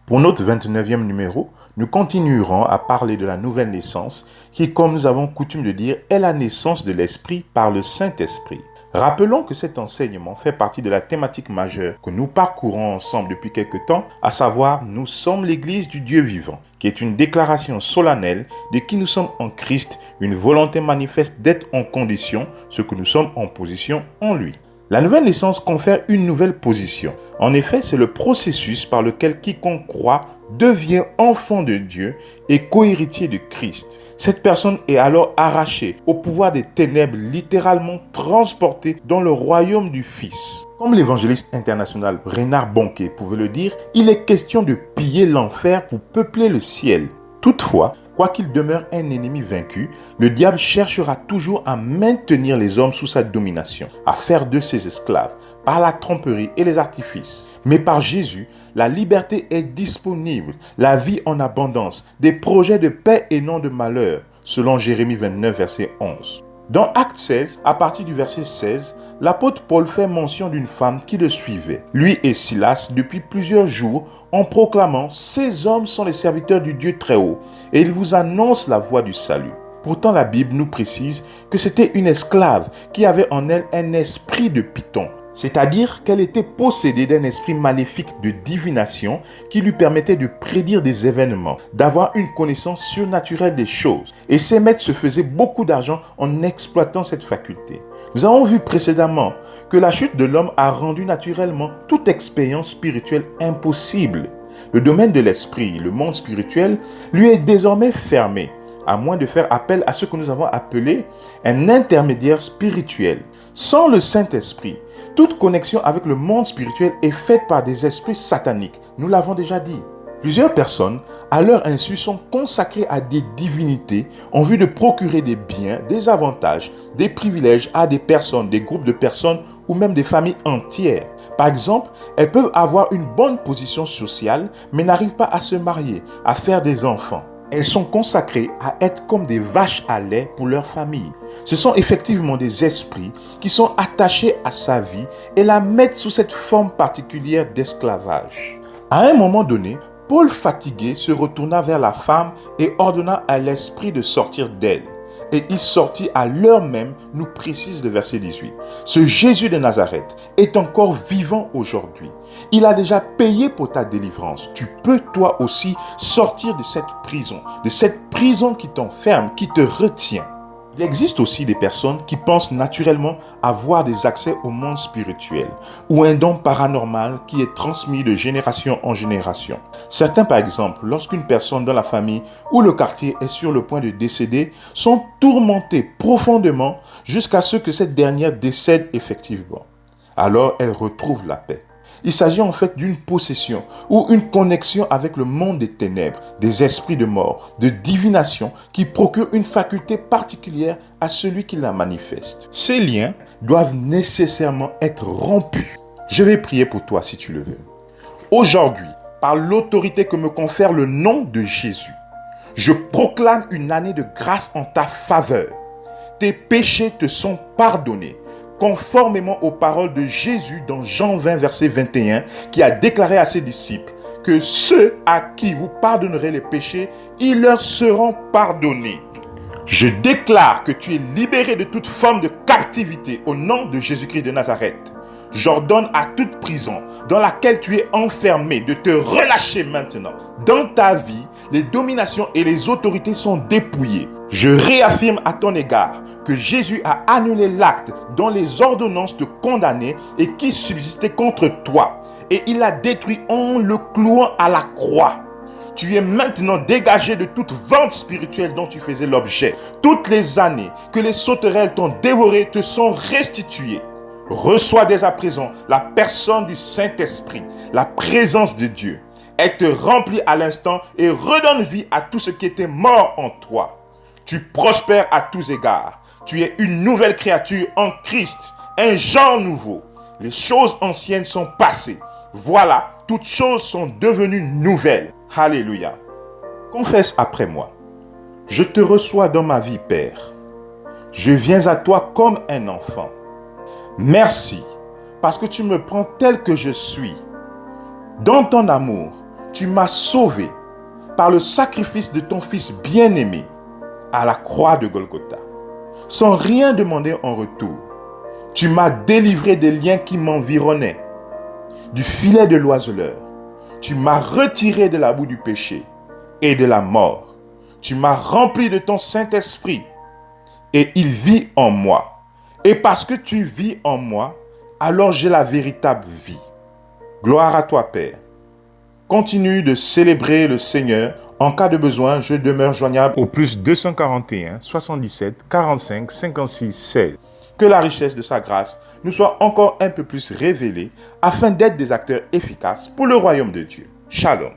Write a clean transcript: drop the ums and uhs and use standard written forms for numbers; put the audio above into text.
Pour notre 29e numéro, nous continuerons à parler de la nouvelle naissance qui, comme nous avons coutume de dire, est la naissance de l'Esprit par le Saint-Esprit. Rappelons que cet enseignement fait partie de la thématique majeure que nous parcourons ensemble depuis quelque temps, à savoir « Nous sommes l'Église du Dieu vivant », qui est une déclaration solennelle de qui nous sommes en Christ, une volonté manifeste d'être en condition, ce que nous sommes en position en lui. La nouvelle naissance confère une nouvelle position. En effet, c'est le processus par lequel quiconque croit devient enfant de Dieu et co-héritier de Christ. Cette personne est alors arrachée au pouvoir des ténèbres, littéralement transportée dans le royaume du Fils. Comme l'évangéliste international Reinhard Bonnke pouvait le dire, il est question de piller l'enfer pour peupler le ciel. Toutefois, quoiqu'il demeure un ennemi vaincu, le diable cherchera toujours à maintenir les hommes sous sa domination, à faire d'eux ses esclaves, par la tromperie et les artifices. Mais par Jésus, la liberté est disponible, la vie en abondance, des projets de paix et non de malheur, selon Jérémie 29, verset 11. Dans Acte 16, à partir du verset 16, l'apôtre Paul fait mention d'une femme qui le suivait, lui et Silas, depuis plusieurs jours, en proclamant « Ces hommes sont les serviteurs du Dieu très haut, et ils vous annoncent la voie du salut ». Pourtant, la Bible nous précise que c'était une esclave qui avait en elle un esprit de python, c'est-à-dire qu'elle était possédée d'un esprit maléfique de divination qui lui permettait de prédire des événements, d'avoir une connaissance surnaturelle des choses. Et ces maîtres se faisaient beaucoup d'argent en exploitant cette faculté. Nous avons vu précédemment que la chute de l'homme a rendu naturellement toute expérience spirituelle impossible. Le domaine de l'esprit, le monde spirituel, lui est désormais fermé, à moins de faire appel à ce que nous avons appelé un intermédiaire spirituel. Sans le Saint-Esprit, toute connexion avec le monde spirituel est faite par des esprits sataniques. Nous l'avons déjà dit. Plusieurs personnes, à leur insu, sont consacrées à des divinités en vue de procurer des biens, des avantages, des privilèges à des personnes, des groupes de personnes ou même des familles entières. Par exemple, elles peuvent avoir une bonne position sociale, mais n'arrivent pas à se marier, à faire des enfants. Elles sont consacrées à être comme des vaches à lait pour leur famille. Ce sont effectivement des esprits qui sont attachés à sa vie et la mettent sous cette forme particulière d'esclavage. À un moment donné, Paul, fatigué, se retourna vers la femme et ordonna à l'esprit de sortir d'elle. Et il sortit à l'heure même, nous précise le verset 18. Ce Jésus de Nazareth est encore vivant aujourd'hui. Il a déjà payé pour ta délivrance. Tu peux toi aussi sortir de cette prison qui t'enferme, qui te retient. Il existe aussi des personnes qui pensent naturellement avoir des accès au monde spirituel ou un don paranormal qui est transmis de génération en génération. Certains, par exemple, lorsqu'une personne dans la famille ou le quartier est sur le point de décéder, sont tourmentés profondément jusqu'à ce que cette dernière décède effectivement. Alors, elle retrouve la paix. Il s'agit en fait d'une possession ou une connexion avec le monde des ténèbres, des esprits de mort, de divination qui procurent une faculté particulière à celui qui la manifeste. Ces liens doivent nécessairement être rompus. Je vais prier pour toi si tu le veux. Aujourd'hui, par l'autorité que me confère le nom de Jésus, je proclame une année de grâce en ta faveur. Tes péchés te sont pardonnés, conformément aux paroles de Jésus dans Jean 20, verset 21, qui a déclaré à ses disciples que ceux à qui vous pardonnerez les péchés, ils leur seront pardonnés. Je déclare que tu es libéré de toute forme de captivité au nom de Jésus-Christ de Nazareth. J'ordonne à toute prison dans laquelle tu es enfermé de te relâcher maintenant. Dans ta vie, les dominations et les autorités sont dépouillées. Je réaffirme à ton égard que Jésus a annulé l'acte dont les ordonnances te condamnaient et qui subsistait contre toi. Et il l'a détruit en le clouant à la croix. Tu es maintenant dégagé de toute vente spirituelle dont tu faisais l'objet. Toutes les années que les sauterelles t'ont dévoré te sont restituées. Reçois dès à présent la personne du Saint-Esprit, la présence de Dieu. Elle te remplit à l'instant et redonne vie à tout ce qui était mort en toi. Tu prospères à tous égards. Tu es une nouvelle créature en Christ, un genre nouveau. Les choses anciennes sont passées. Voilà, toutes choses sont devenues nouvelles. Alléluia. Confesse après moi. Je te reçois dans ma vie, Père. Je viens à toi comme un enfant. Merci, parce que tu me prends tel que je suis. Dans ton amour, tu m'as sauvé par le sacrifice de ton Fils bien-aimé à la croix de Golgotha. Sans rien demander en retour, tu m'as délivré des liens qui m'environnaient, du filet de l'oiseleur. Tu m'as retiré de la boue du péché et de la mort. Tu m'as rempli de ton Saint-Esprit et il vit en moi. Et parce que tu vis en moi, alors j'ai la véritable vie. Gloire à toi, Père. Continue de célébrer le Seigneur. En cas de besoin, je demeure joignable au plus 241 77 45 56 16. Que la richesse de sa grâce nous soit encore un peu plus révélée afin d'être des acteurs efficaces pour le royaume de Dieu. Shalom.